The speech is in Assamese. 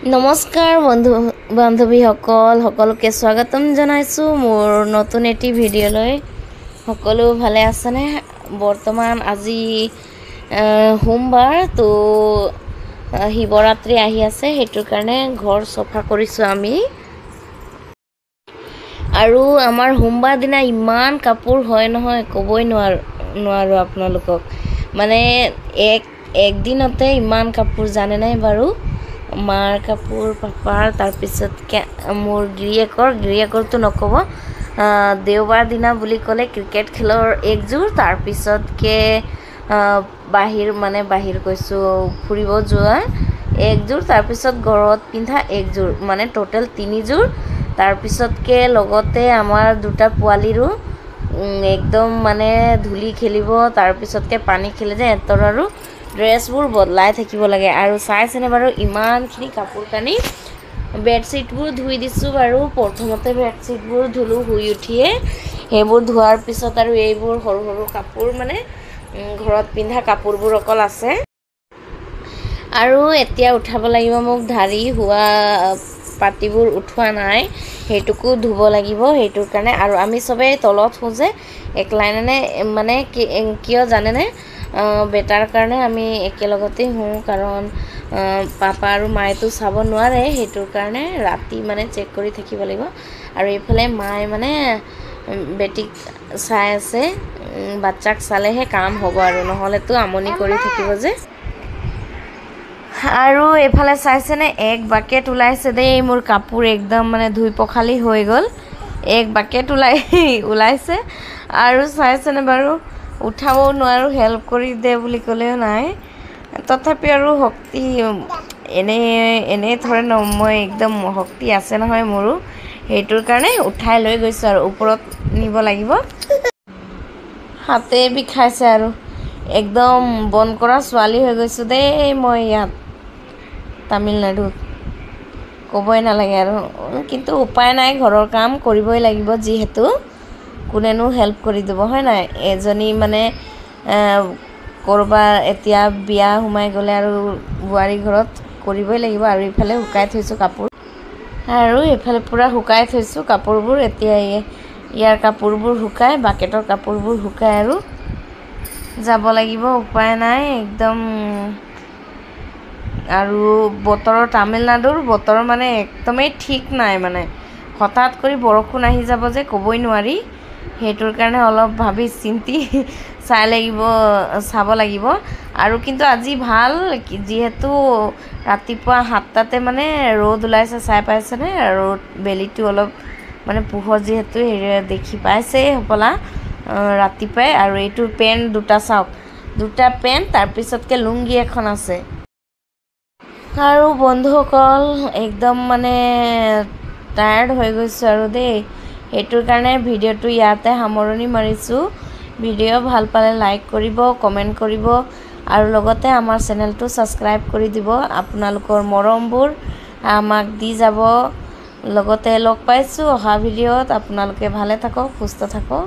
নমস্কাৰ বন্ধু বান্ধৱীসকলকে স্বাগতম জনাইছো মোৰ নতুন এটি ভিডিঅ'লৈ। সকলো ভালে আছেনে? বৰ্তমান আজি সোমবাৰ তো শিৱৰাত্ৰি আহি আছে, সেইটোৰ কাৰণে ঘৰ চফা কৰিছোঁ আমি। আৰু আমাৰ সোমবাৰ দিনা ইমান কাপোৰ হয় নহয়, ক'বই নোৱাৰো আপোনালোকক। মানে একদিনতে ইমান কাপোৰ জানে নাই বাৰু। মাৰ কাপোৰ, পাপাৰ, তাৰপিছত মোৰ গিৰিয়েকৰটো নক'ব। দেওবাৰ দিনা বুলি ক'লে ক্ৰিকেট খেলৰ একযোৰ, তাৰপিছতকে বাহিৰ কৈছোঁ ফুৰিব যোৱা একযোৰ, তাৰপিছত ঘৰত পিন্ধা একযোৰ, মানে টোটেল 3যোৰ। তাৰপিছতকে লগতে আমাৰ দুটা পোৱালিৰো একদম মানে ধূলি খেলিব, তাৰপিছতকে পানী খেলে যে এহঁতৰ আৰু ড্ৰেছবোৰ বদলাই থাকিব লাগে। আৰু চাইছেনে বাৰু ইমানখিনি কাপোৰ কানি। বেডশ্বীটবোৰ ধুই দিছোঁ বাৰু। প্ৰথমতে বেডশ্বীটবোৰ ধুলোঁ শুই উঠিয়ে। সেইবোৰ ধোৱাৰ পিছত আৰু এইবোৰ সৰু সৰু কাপোৰ, মানে ঘৰত পিন্ধা কাপোৰবোৰ অকল আছে। আৰু এতিয়া উঠাব লাগিব মোক ঢাৰি হোৱা পাতিবোৰ উঠোৱা নাই, সেইটোকো ধুব লাগিব। সেইটোৰ কাৰণে আৰু আমি চবেই তলত শুওঁ যে একলাইনে, মানে কিয় জানেনে? বেটাৰ কাৰণে আমি একেলগতে শুওঁ, কাৰণ পাপা আৰু মায়েতো চাব নোৱাৰে, সেইটোৰ কাৰণে ৰাতি মানে চেক কৰি থাকিব লাগিব। আৰু এইফালে মায়ে মানে বেটিক চাই আছে। বাচ্চাক চালেহে কাম হ'ব, আৰু নহ'লেতো আমনি কৰি থাকিব যে। আৰু এইফালে চাইছেনে এক বাকেট ওলাইছে দেই মোৰ কাপোৰ, একদম মানে ধুই পখালি হৈ গ'ল। এক বাকেট ওলাইছে। আৰু চাইছেনে বাৰু, উঠাবও নোৱাৰোঁ, হেল্প কৰি দে বুলি ক'লেও নাই। তথাপি আৰু শক্তি এনেই ধৰে ন, মই একদম শক্তি আছে নহয় মোৰো, সেইটোৰ কাৰণে উঠাই লৈ গৈছোঁ আৰু ওপৰত নিব লাগিব। হাতে বিষাইছে আৰু একদম বন কৰা ছোৱালী হৈ গৈছোঁ দেই মই ইয়াত তামিলনাডুত, ক'বই নালাগে আৰু। কিন্তু উপায় নাই, ঘৰৰ কাম কৰিবই লাগিব যিহেতু, কোনেনো হেল্প কৰি দিব হয় নাই। এজনী মানে ক'ৰবাত এতিয়া বিয়া সোমাই গ'লে আৰু বোৱাৰী ঘৰত কৰিবই লাগিব। আৰু ইফালে শুকাই থৈছোঁ কাপোৰ, আৰু এইফালে পূৰা শুকাই থৈছোঁ কাপোৰবোৰ। এতিয়া ইয়াৰ কাপোৰবোৰ শুকাই, বাকেটৰ কাপোৰবোৰ শুকাই আৰু যাব লাগিব, উপায় নাই একদম। আৰু তামিলনাডুৰ বতৰ মানে একদমেই ঠিক নাই, মানে হঠাৎ কৰি বৰষুণ আহি যাব যে ক'বই নোৱাৰি। সেইটোৰ কাৰণে অলপ ভাবি চিন্তি চাব লাগিব। আৰু কিন্তু আজি ভাল, যিহেতু ৰাতিপুৱা 7টাতে মানে ৰ'দ ওলাইছে, চাই পাইছেনে? ৰ'দ বেলিটো অলপ মানে পোহৰ যিহেতু দেখি পাইছেই হ'বলা ৰাতিপুৱাই। আৰু এইটো পেণ্ট দুটা, চাওক, দুটা পেণ্ট, তাৰপিছতকে লুংগি এখন আছে। আৰু বন্ধুসকল একদম মানে টায়াৰ্ড হৈ গৈছোঁ আৰু দেই। সেইটোৰ কাৰণে ভিডিঅ'টো ইয়াতে সামৰণি মাৰিছোঁ। ভিডিঅ' ভাল পালে লাইক কৰিব, কমেণ্ট কৰিব, আৰু লগতে আমাৰ চেনেলটো ছাবস্ক্ৰাইব কৰি দিব। আপোনালোকৰ মৰমবোৰ আমাক দি যাব। লগতে লগ পাইছোঁ অহা ভিডিঅ'ত। আপোনালোকে ভালে থাকক, সুস্থ থাকক।